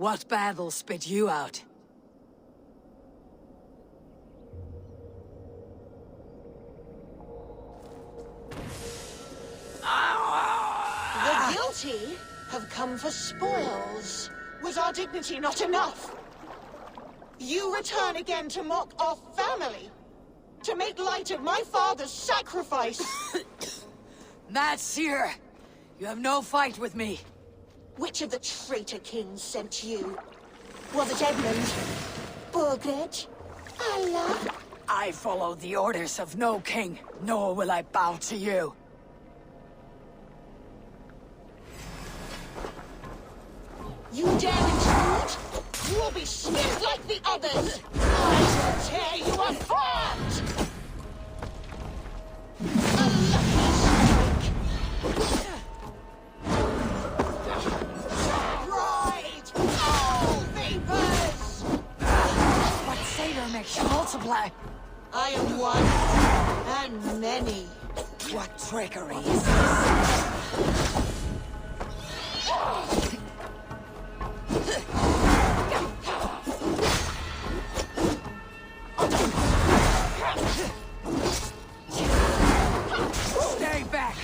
What battle spit you out? The guilty have come for spoils. Was our dignity not enough? You return again to mock our family? To make light of my father's sacrifice? Matt's here! You have no fight with me. Which of the traitor kings sent you? Was it Edmund? Burgred? Allah? I follow the orders of no king, nor will I bow to you. You dare intrude? You will be skinned like the others! I will tear you apart! A lucky strike! Pride! All vapors! What satyr makes you multiply? I am one, and many. What trickery is this? Stay back!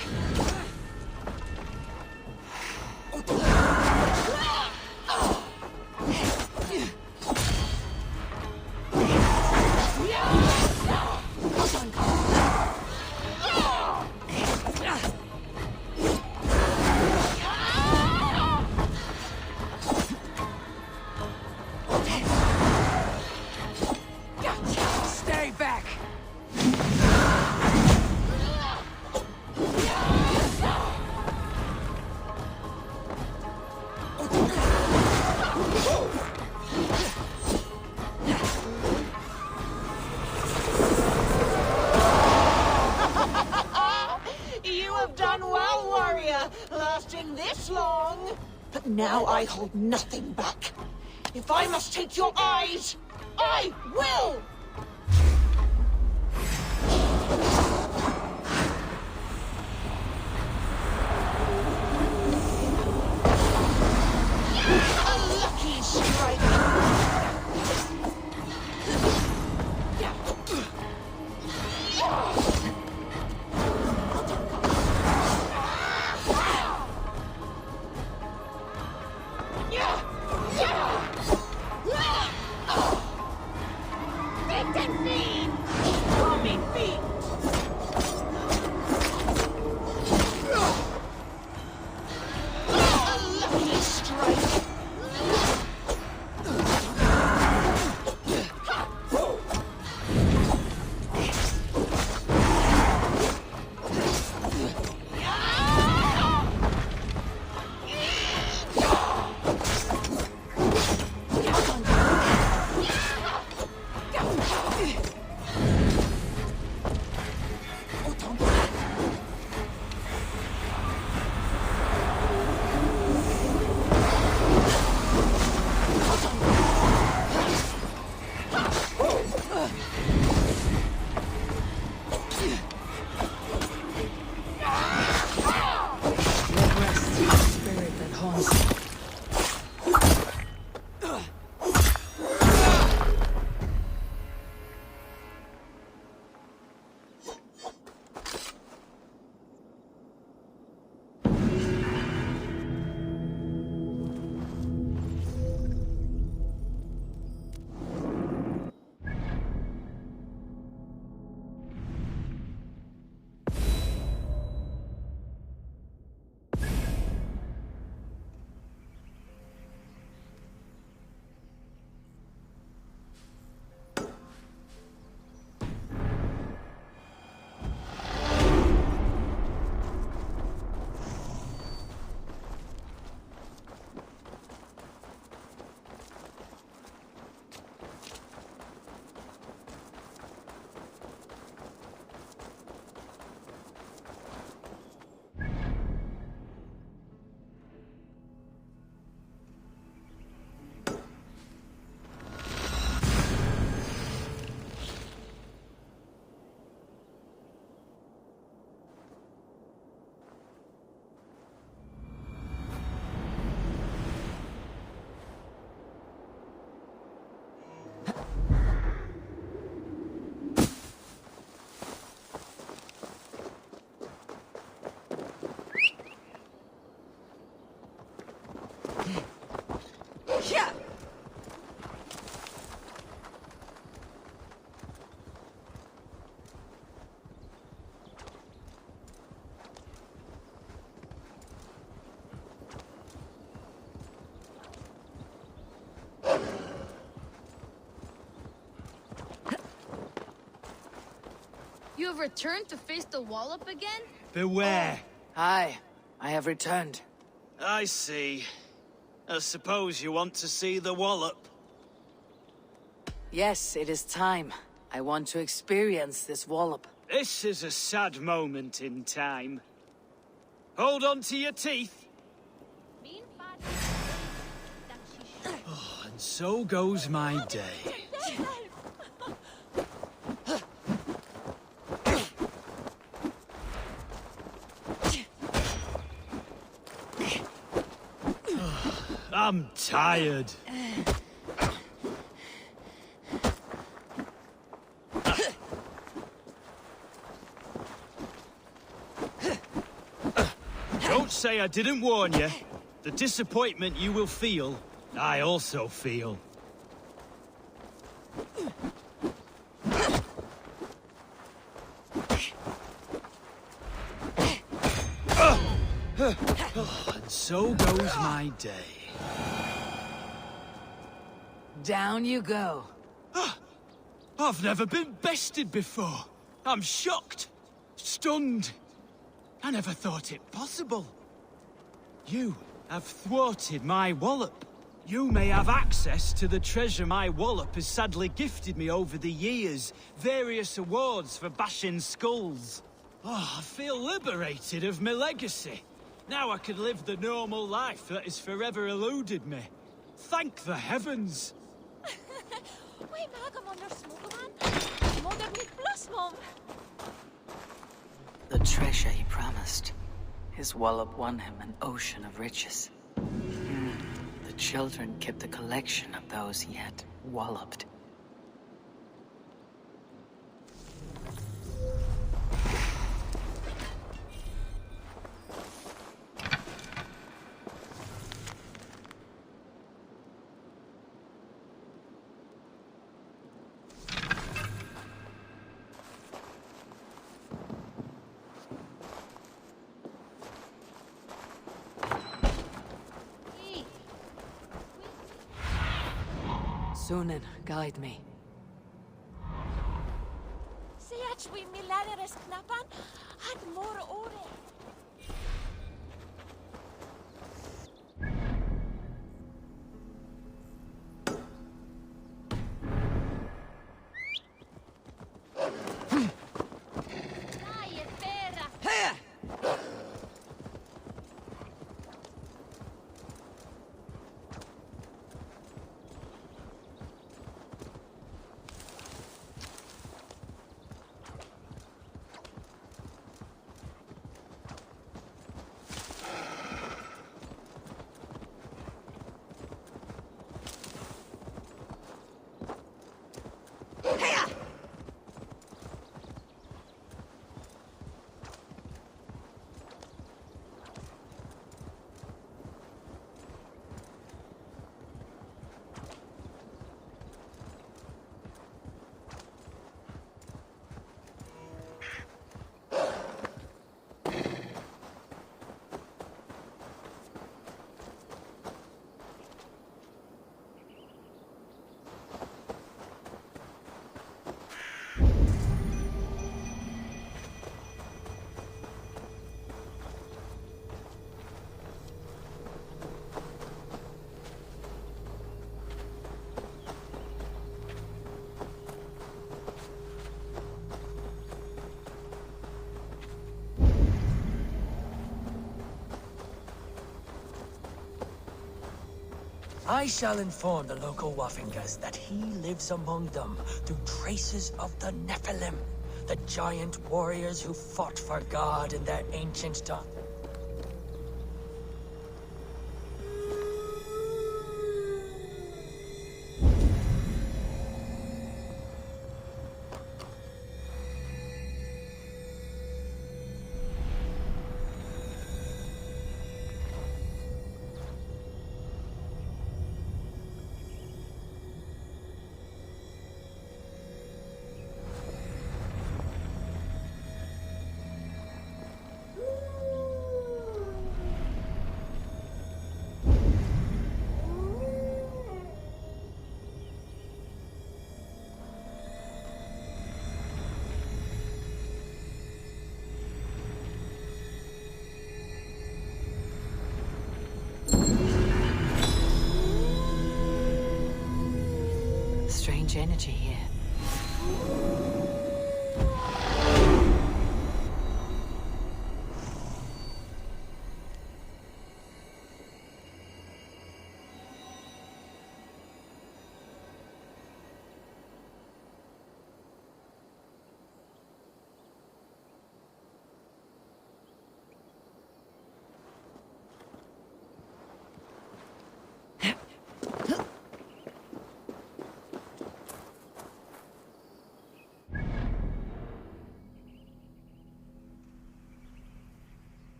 Stay back! You have done well, warrior, lasting this long. But now I hold nothing back. If I must take your eyes, I will! A lucky strike! Victim feed! Call me feet! You have returned to face the wallop again? Beware. Aye, I have returned. I see. I suppose you want to see the wallop. Yes, it is time. I want to experience this wallop. This is a sad moment in time. Hold on to your teeth. Oh, and so goes my day. I'm tired. Don't say I didn't warn you. The disappointment you will feel, I also feel. And so goes my day. Down you go. I've never been bested before. I'm shocked. Stunned. I never thought it possible. You have thwarted my wallop. You may have access to the treasure my wallop has sadly gifted me over the years. Various awards for bashing skulls. Oh, I feel liberated of my legacy. Now I can live the normal life that has forever eluded me. Thank the heavens. The treasure he promised. His wallop won him an ocean of riches. The children kept a collection of those he had walloped. Sunan, guide me. I shall inform the local Waffingas that he lives among them through traces of the Nephilim, the giant warriors who fought for God in their ancient time. Strange energy here.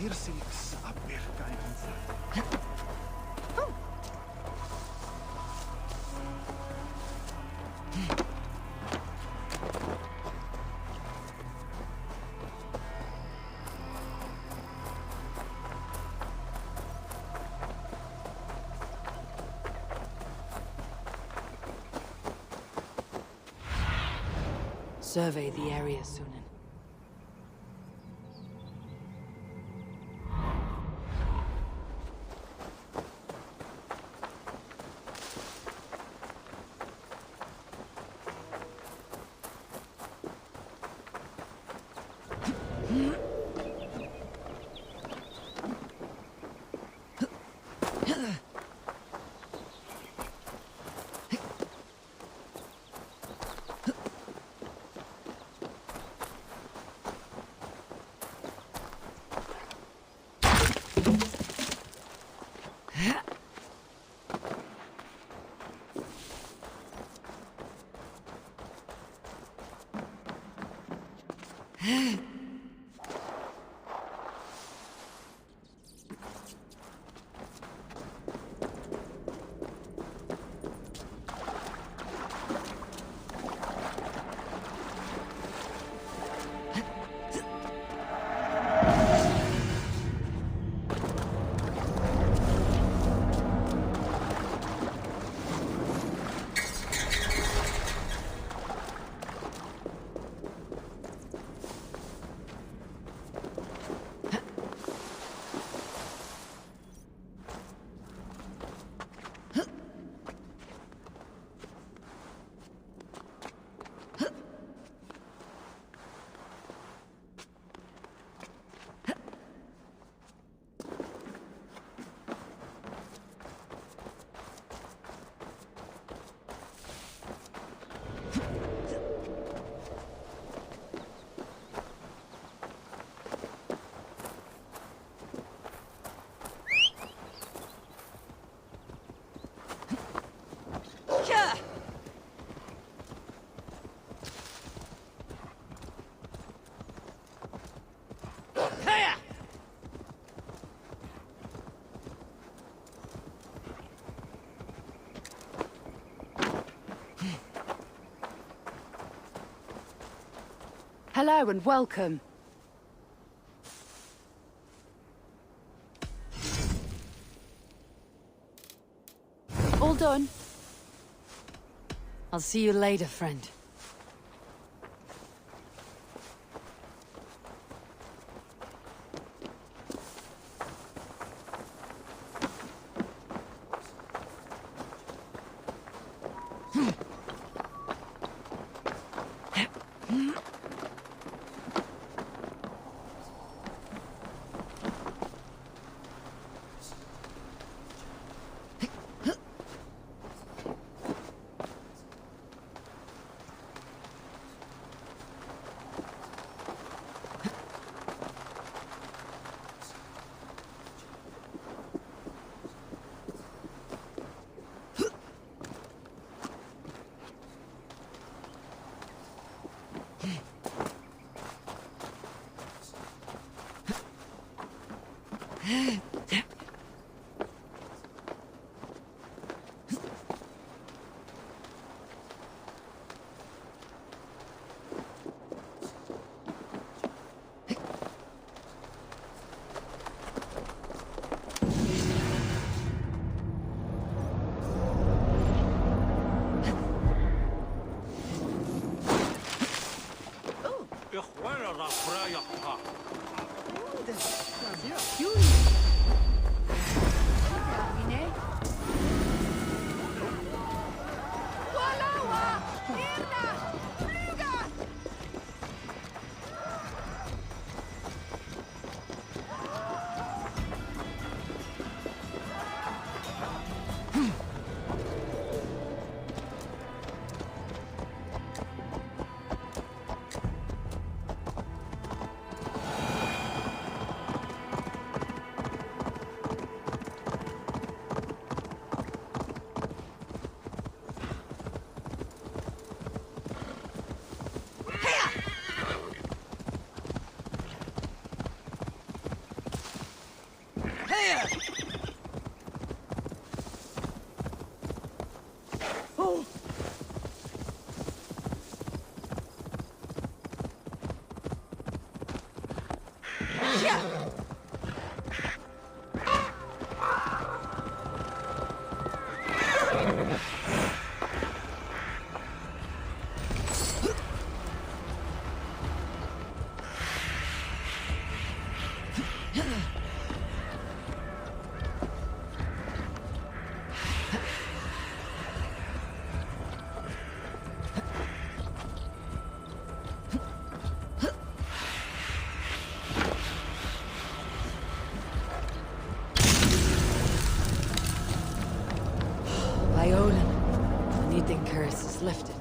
Hirsiks appirkkainensa. Survey the area, Sunan. Hello and welcome. All done. I'll see you later, friend. Curse is lifted.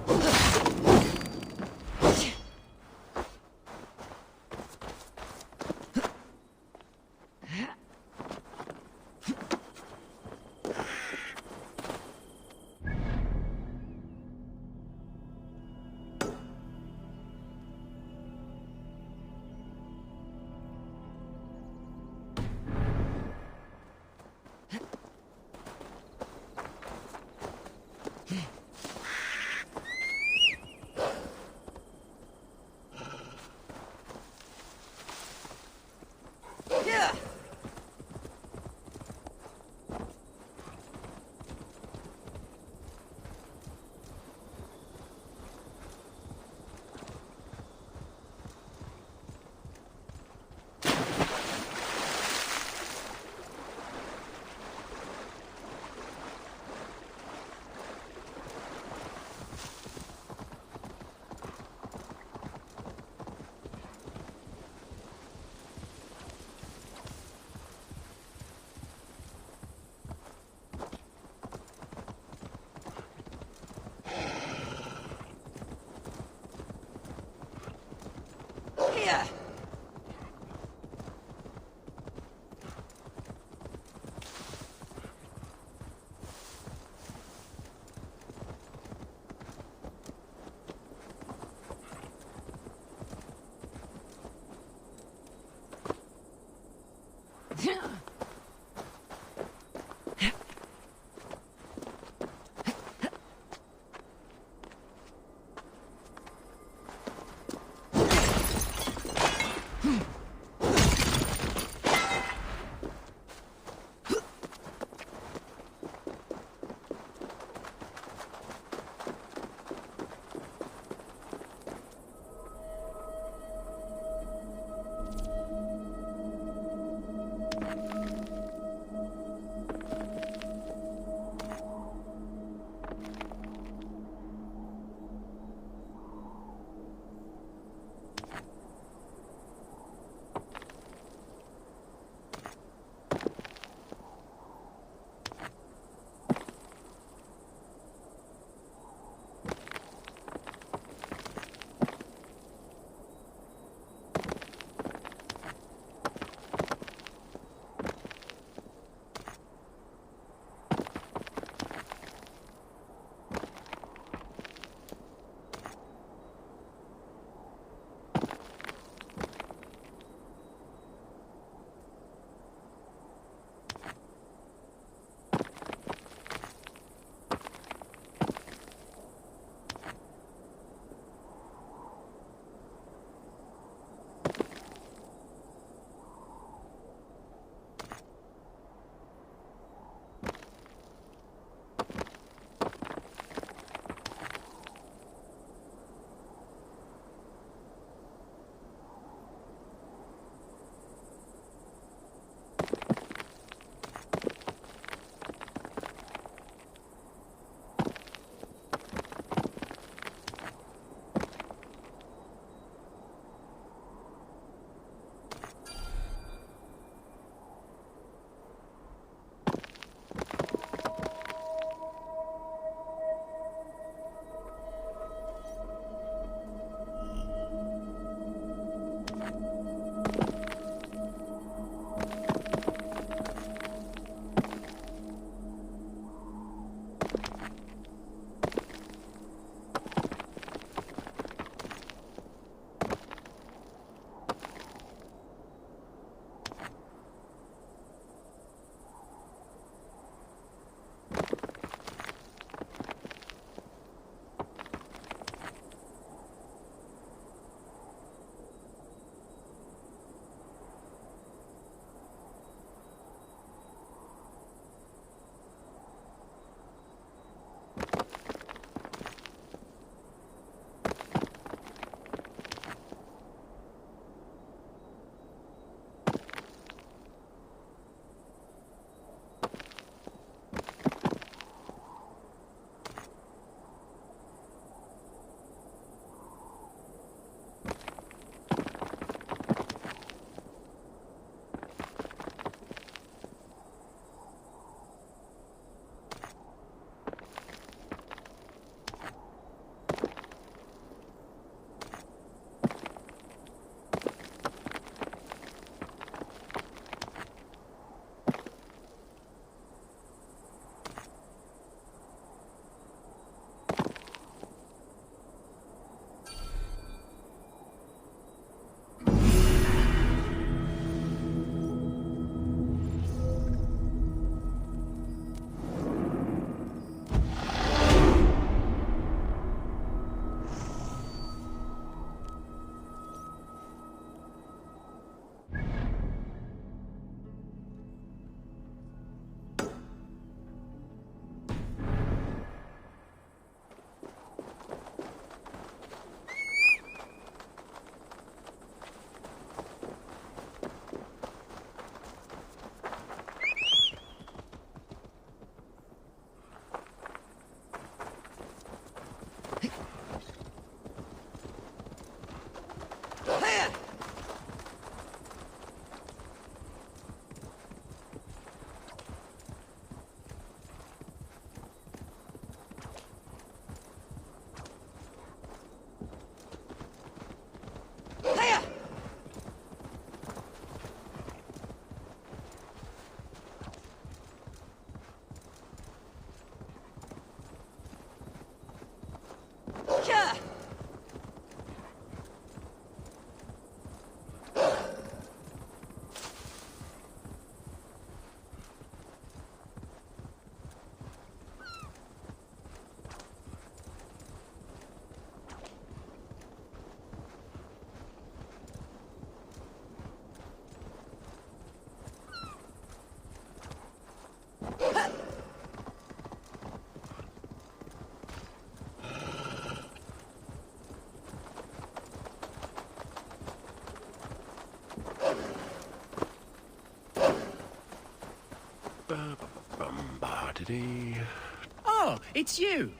Oh, it's you.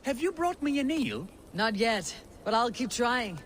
Have you brought me an eel? Not yet, but I'll keep trying.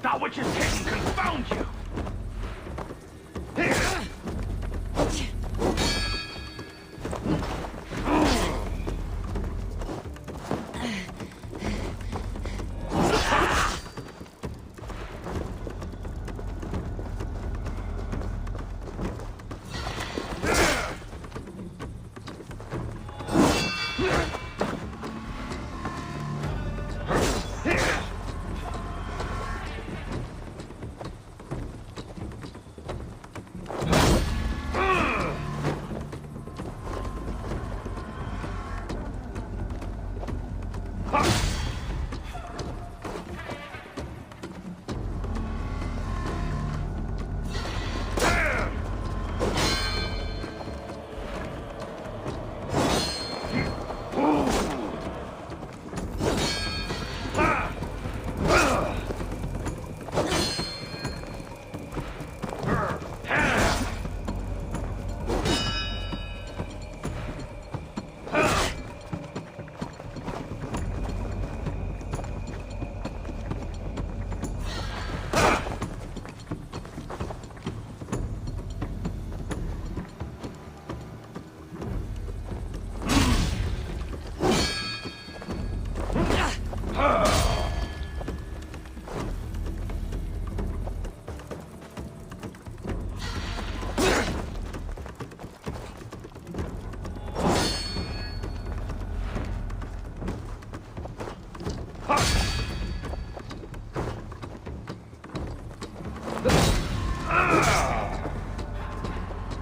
That which is hidden confound you!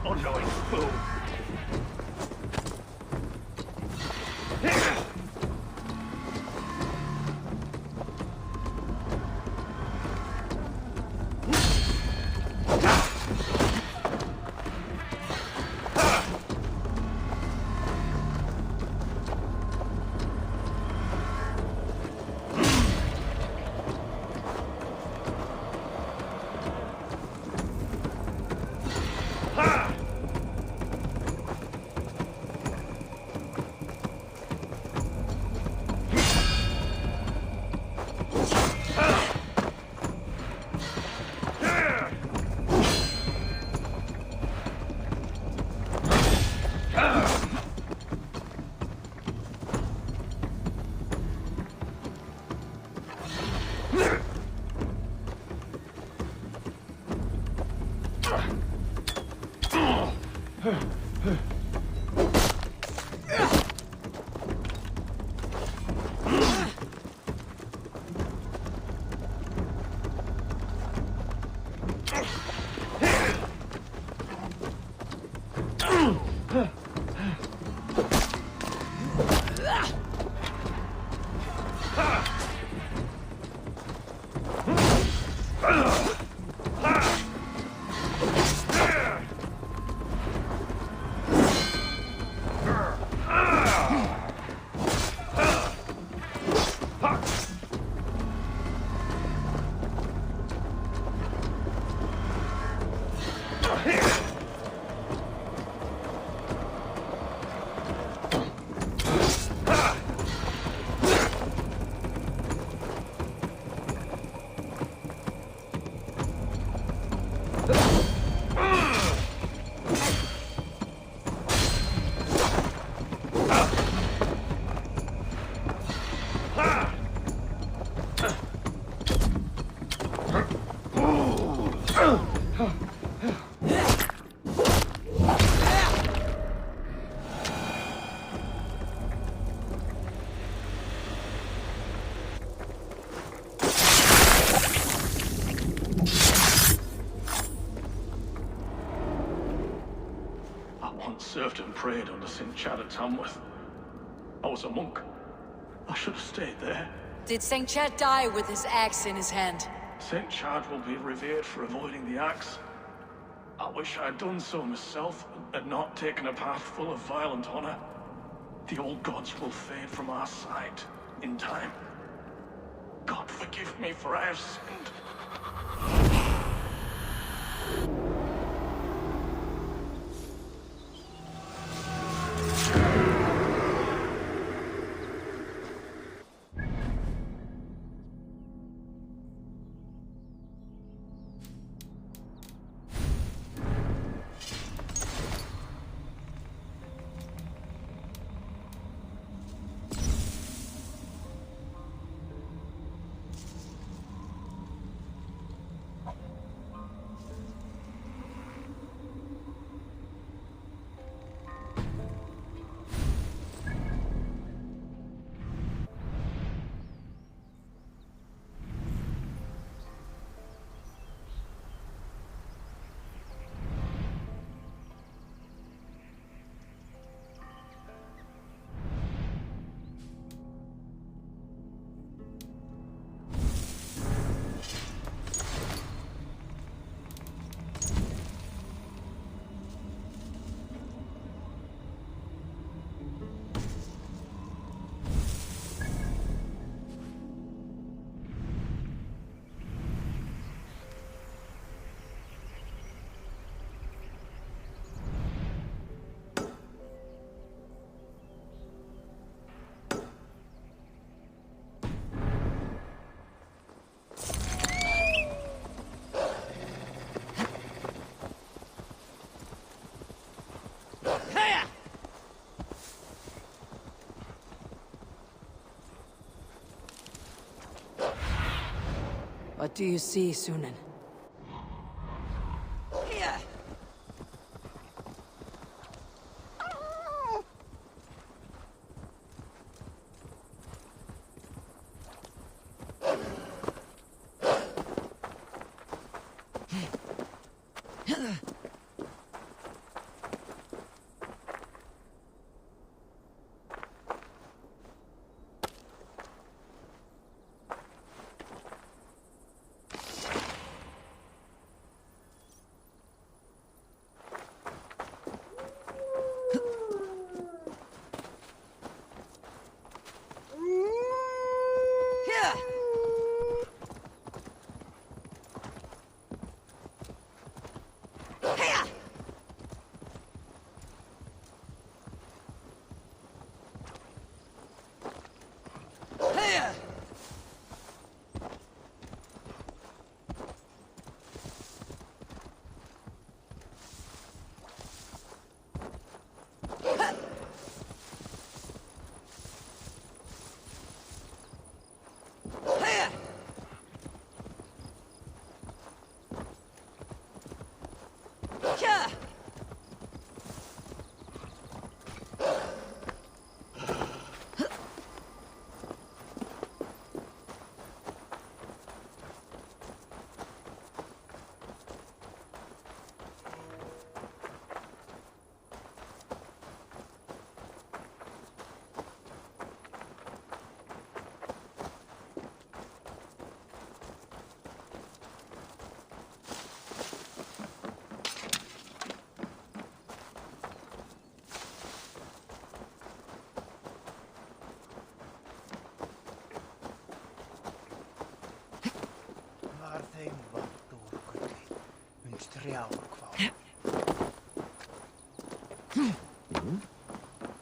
Unknowing fool! once served and prayed under St. Chad at Tamworth. I was a monk. I should have stayed there. Did St. Chad die with his axe in his hand? St. Chad will be revered for avoiding the axe. I wish I'd done so myself, and not taken a path full of violent honor. The old gods will fade from our sight in time. God forgive me, for I have sinned. What do you see, Sunan?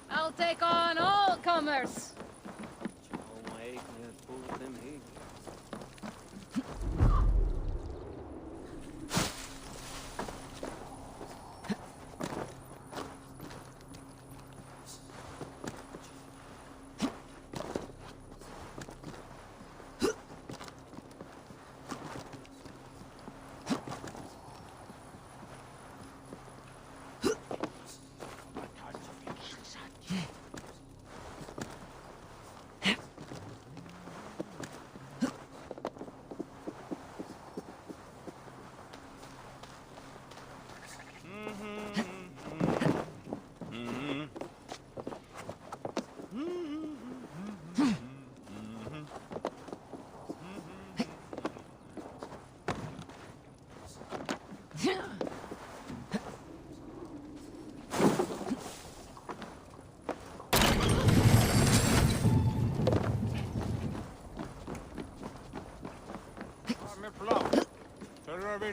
I'll take on all comers.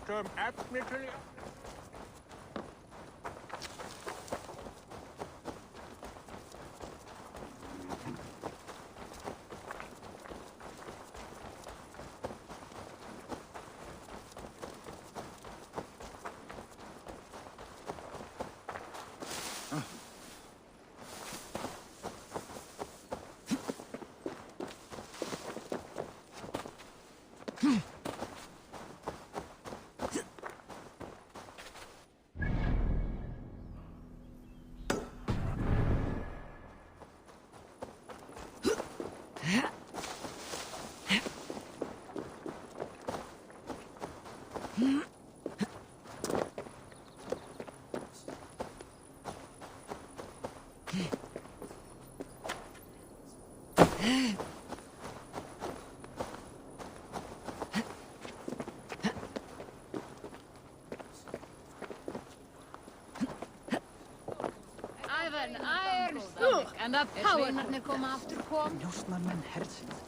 Beter Erbsmittel. I've an iron stomach and a power to come after come. Njósnar menn herdsins.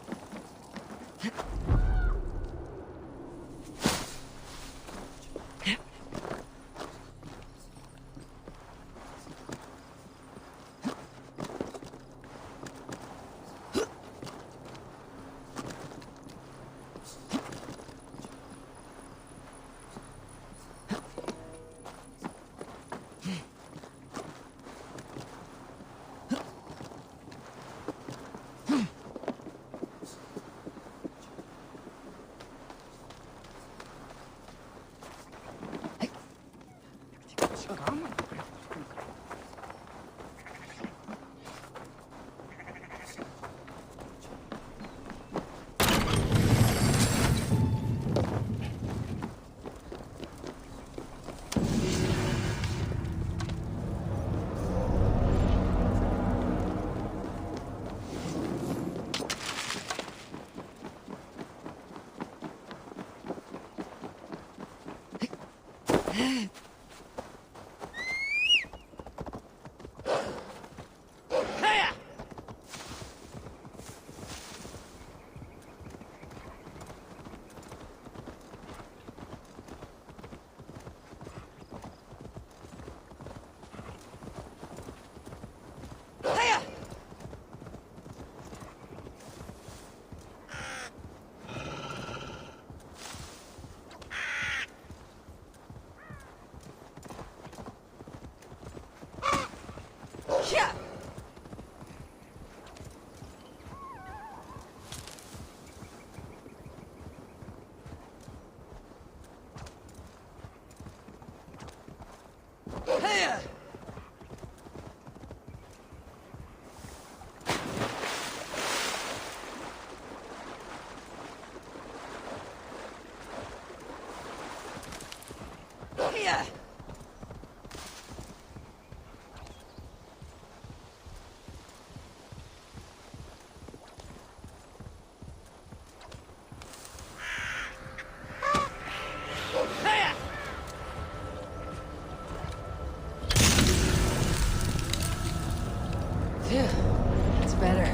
It's better.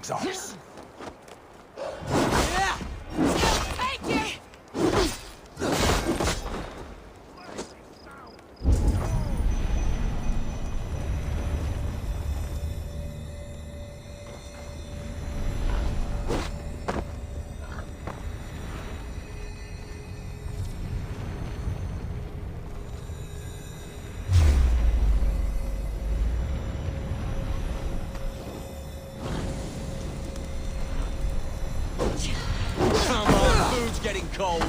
dog's arse. Come on, food's getting cold.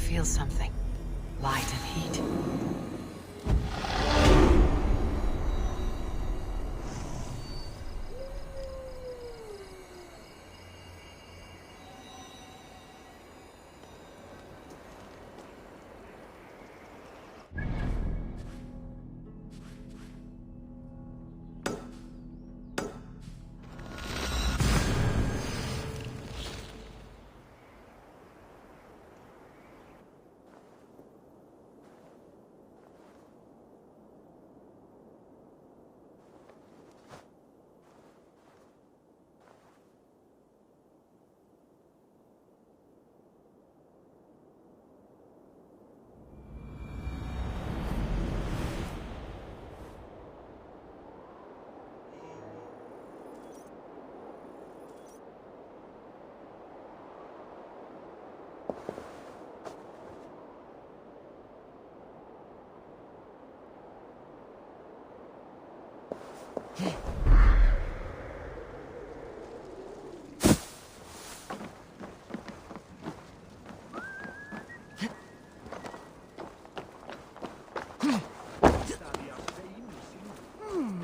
Feel something. Light and heat.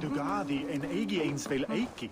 Du gadi en eigi eens veel eiki.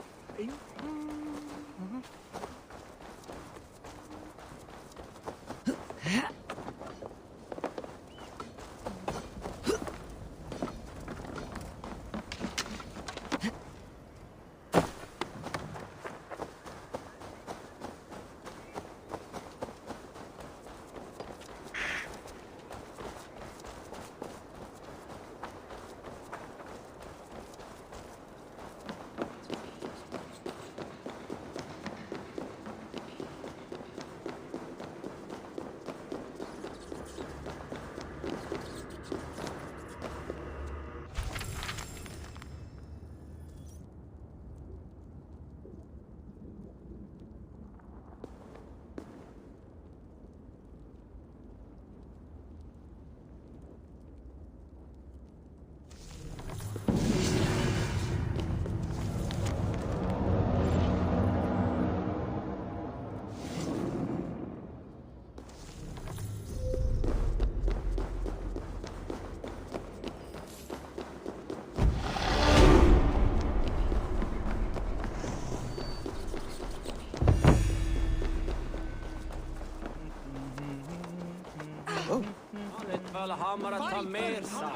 Valhalla ta mer sa.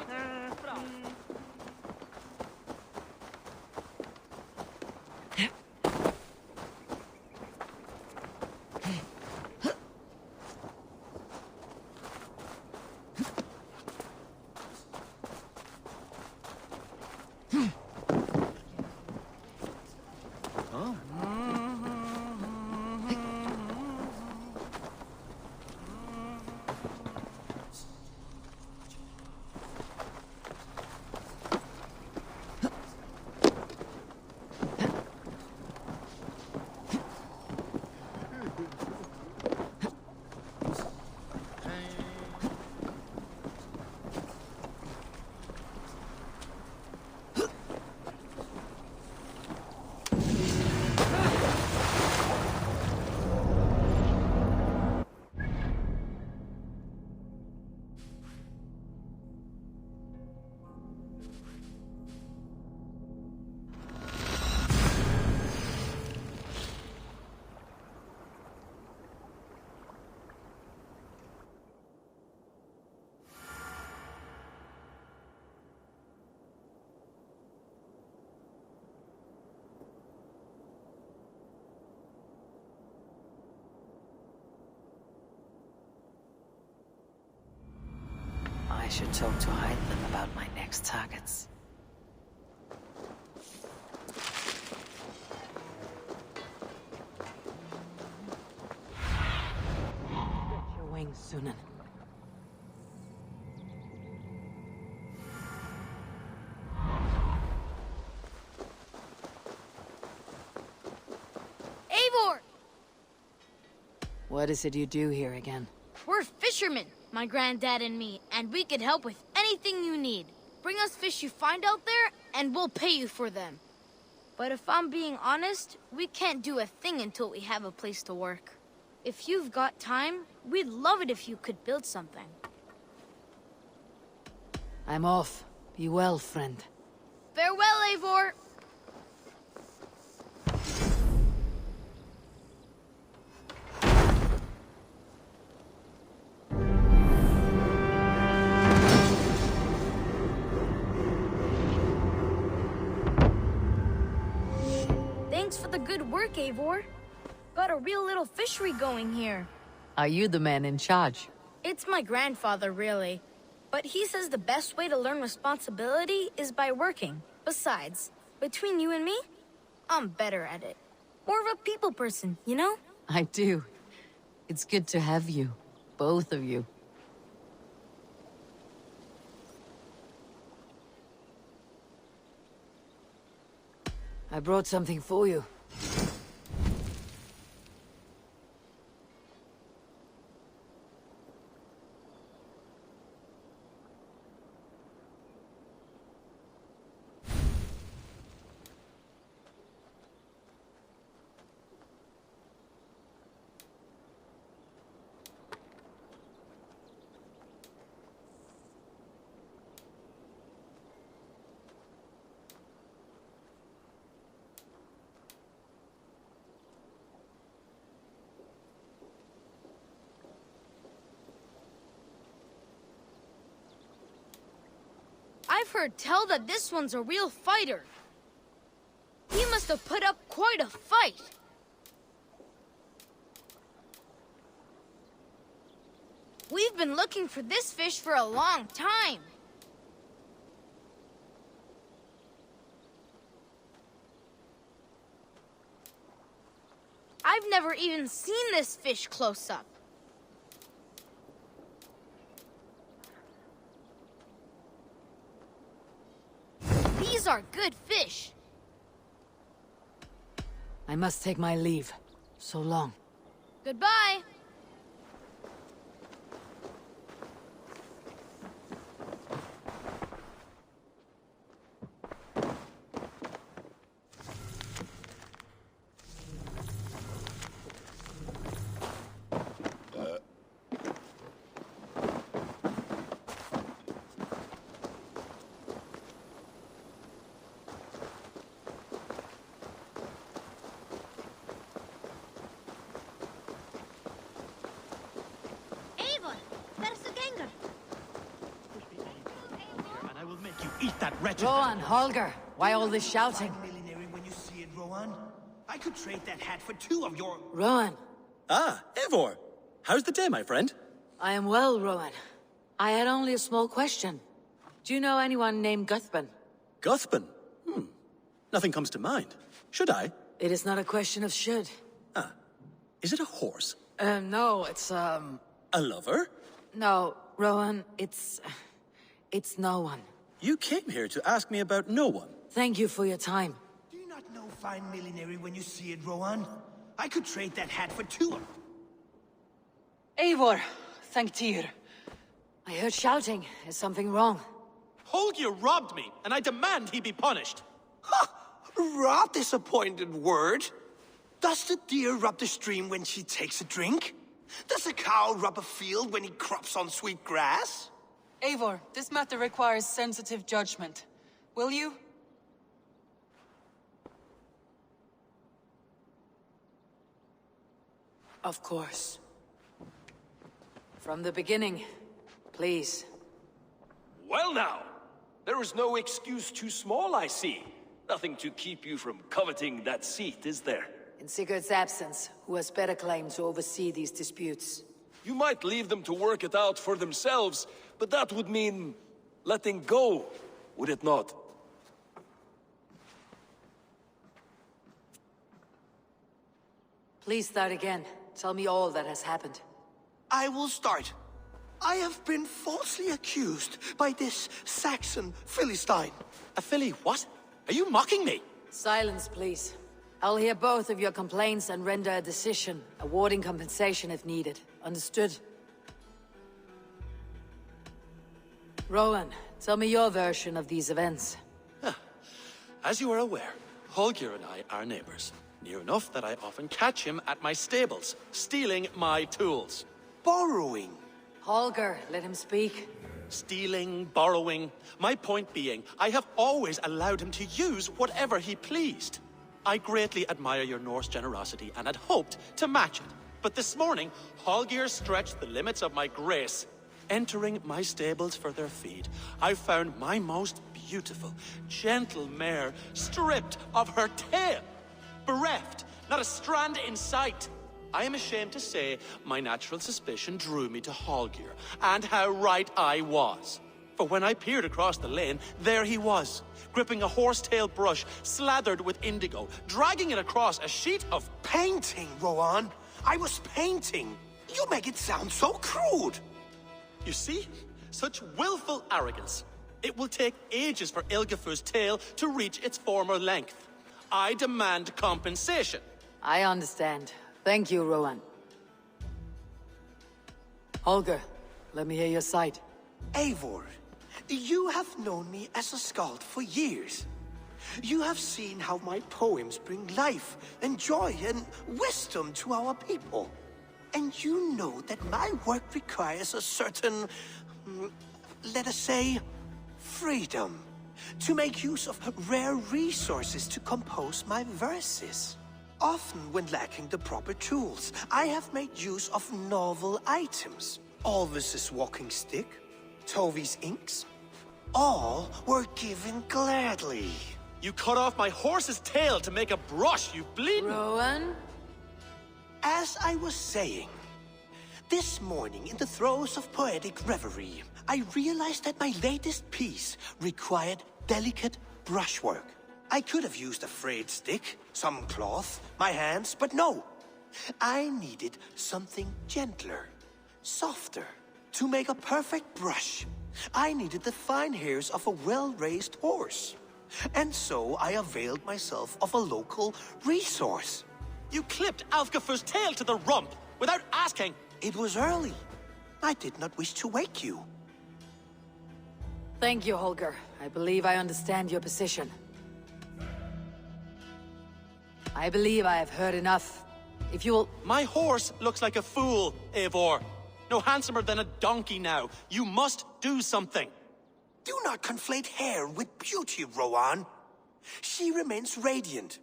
I should talk to Hythen about my next targets. Stretch your wings, Sunan. Eivor! What is it you do here again? We're fishermen, my granddad and me, and we could help with anything you need. Bring us fish you find out there, and we'll pay you for them. But if I'm being honest, we can't do a thing until we have a place to work. If you've got time, we'd love it if you could build something. I'm off. Be well, friend. Farewell, Eivor! Thanks for the good work, Eivor. Got a real little fishery going here. Are you the man in charge? It's my grandfather, really. But he says the best way to learn responsibility is by working. Besides, between you and me, I'm better at it. More of a people person, you know? I do. It's good to have you. Both of you. I brought something for you. I've heard tell that this one's a real fighter. He must have put up quite a fight. We've been looking for this fish for a long time. I've never even seen this fish close up. These are good fish. I must take my leave. So long. Goodbye. that wretched... Rowan, Holger, why all this shouting? Millinery when you see it, Rowan. I could trade that hat for 2 of your... Rowan. Ah, Eivor. How's the day, my friend? I am well, Rowan. I had only a small question. Do you know anyone named Guthban? Guthban? Nothing comes to mind. Should I? It is not a question of should. Ah. Is it a horse? No, it's, A lover? No, Rowan, it's no one. You came here to ask me about no one. Thank you for your time. Do you not know fine millinery when you see it, Rowan? I could trade that hat for 2 of... Eivor, thank Tyr. I heard shouting. Is something wrong? Holger robbed me, and I demand he be punished. Ha! Rot disappointed word. Does the deer rub the stream when she takes a drink? Does a cow rub a field when he crops on sweet grass? Eivor, this matter requires sensitive judgment. Will you? Of course. From the beginning, please. Well now, there is no excuse too small, I see. Nothing to keep you from coveting that seat, is there? In Sigurd's absence, who has better claim to oversee these disputes? You might leave them to work it out for themselves, but that would mean letting go, would it not? Please start again. Tell me all that has happened. I will start. I have been falsely accused by this Saxon Philistine. A filly what? Are you mocking me? Silence, please. I'll hear both of your complaints and render a decision, awarding compensation if needed. Understood? Rowan, tell me your version of these events. As you are aware, Holger and I are neighbors. Near enough that I often catch him at my stables, stealing my tools. Borrowing. Holger, let him speak. Stealing, borrowing. My point being, I have always allowed him to use whatever he pleased. I greatly admire your Norse generosity and had hoped to match it. But this morning, Holger stretched the limits of my grace. Entering my stables for their feed, I found my most beautiful, gentle mare stripped of her tail. Bereft, not a strand in sight. I am ashamed to say my natural suspicion drew me to Holger, and how right I was. For when I peered across the lane, there he was, gripping a horsetail brush slathered with indigo, dragging it across a sheet of... Painting, Rowan. I was painting. You make it sound so crude. You see? Such willful arrogance. It will take ages for Ilgafur's tail to reach its former length. I demand compensation. I understand. Thank you, Rowan. Holger, let me hear your side. Eivor, you have known me as a skald for years. You have seen how my poems bring life and joy and wisdom to our people. And you know that my work requires a certain, let us say, freedom. To make use of rare resources to compose my verses. Often when lacking the proper tools, I have made use of novel items. Alvis's walking stick, Tovi's inks. All were given gladly. You cut off my horse's tail to make a brush, you bleeding... Rowan? As I was saying, this morning in the throes of poetic reverie, I realized that my latest piece required delicate brushwork. I could have used a frayed stick, some cloth, my hands, but no. I needed something gentler, softer. To make a perfect brush, I needed the fine hairs of a well-raised horse. And so I availed myself of a local resource. You clipped Alfgafur's tail to the rump without asking. It was early. I did not wish to wake you. Thank you, Holger. I believe I understand your position. I believe I have heard enough. If you will... My horse looks like a fool, Eivor. No handsomer than a donkey now. You must do something. Do not conflate hair with beauty, Rowan. She remains radiant.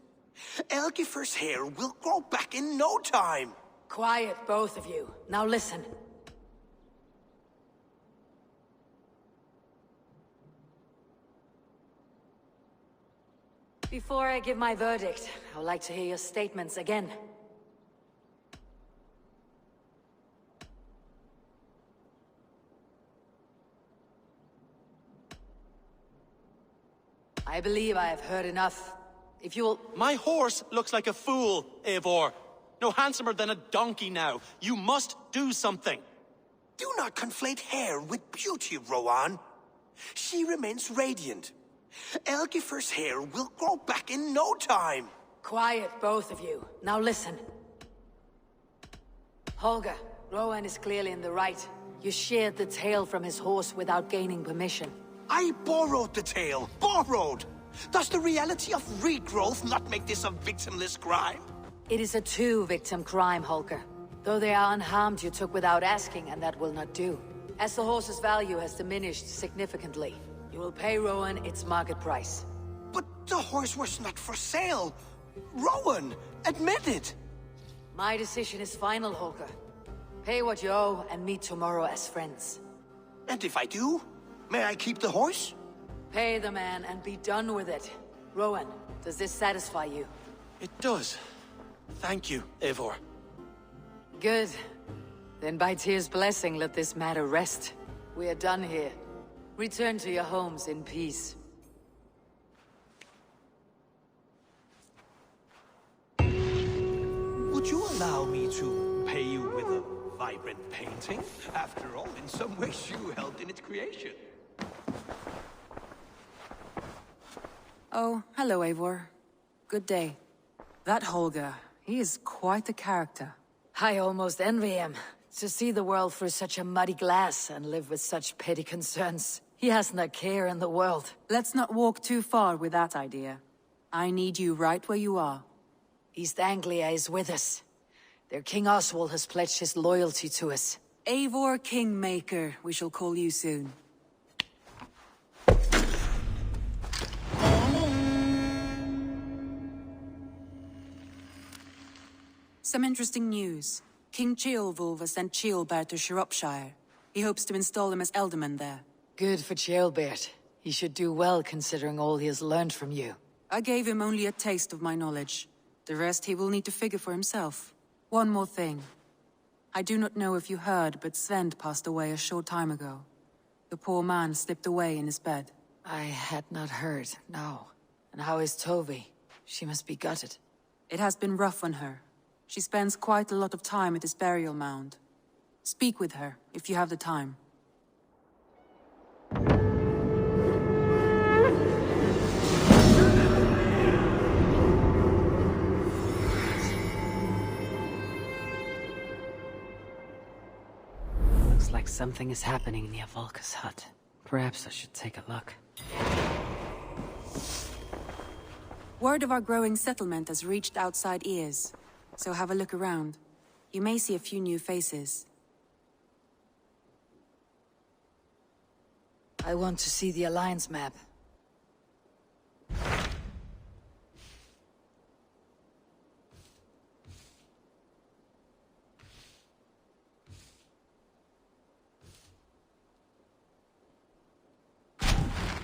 Elgifur's hair will grow back in no time. Quiet, both of you. Now listen. Before I give my verdict, I would like to hear your statements again. I believe I have heard enough. If you'll... My horse looks like a fool, Eivor. No handsomer than a donkey now. You must do something. Do not conflate hair with beauty, Rowan. She remains radiant. Elgifer's hair will grow back in no time. Quiet, both of you. Now listen. Holger, Rowan is clearly in the right. You sheared the tail from his horse without gaining permission. I borrowed the tail. Borrowed! Does the reality of regrowth not make this a victimless crime? It is a two-victim crime, Holger. Though they are unharmed, you took without asking, and that will not do. As the horse's value has diminished significantly, you will pay Rowan its market price. But the horse was not for sale. Rowan, admit it. My decision is final, Holger. Pay what you owe and meet tomorrow as friends. And if I do, may I keep the horse? Pay the man and be done with it. Rowan, does this satisfy you? It does. Thank you, Eivor. Good. Then by Tyr's blessing, let this matter rest. We are done here. Return to your homes in peace. Would you allow me to pay you with a vibrant painting? After all, in some ways you helped in its creation. Oh, hello, Eivor. Good day. That Holger, he is quite the character. I almost envy him. To see the world through such a muddy glass and live with such petty concerns. He hasn't a care in the world. Let's not walk too far with that idea. I need you right where you are. East Anglia is with us. Their King Oswald has pledged his loyalty to us. Eivor Kingmaker, we shall call you soon. Some interesting news. King Ceolwulf has sent Ceolbert to Shropshire. He hopes to install him as Ealdorman there. Good for Ceolbert. He should do well considering all he has learned from you. I gave him only a taste of my knowledge. The rest he will need to figure for himself. One more thing. I do not know if you heard, but Svend passed away a short time ago. The poor man slipped away in his bed. I had not heard, no. And how is Tovi? She must be gutted. It has been rough on her. She spends quite a lot of time at his burial mound. Speak with her, if you have the time. Looks like something is happening near Volka's hut. Perhaps I should take a look. Word of our growing settlement has reached outside ears. So have a look around. You may see a few new faces. I want to see the Alliance map.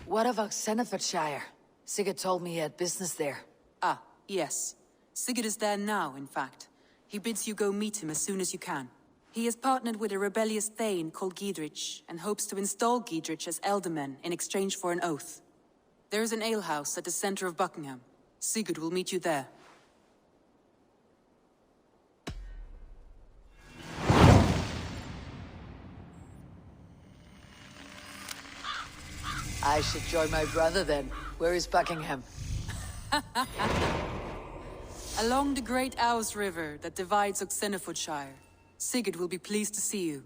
What of Oxenfordshire? Sigurd told me he had business there. Ah, yes. Sigurd is there now, in fact. He bids you go meet him as soon as you can. He has partnered with a rebellious thane called Giedrich, and hopes to install Giedrich as Ealdorman in exchange for an oath. There is an alehouse at the center of Buckingham. Sigurd will meet you there. I should join my brother then. Where is Buckingham? Along the Great Ouse River that divides Oxenfordshire. Sigurd will be pleased to see you.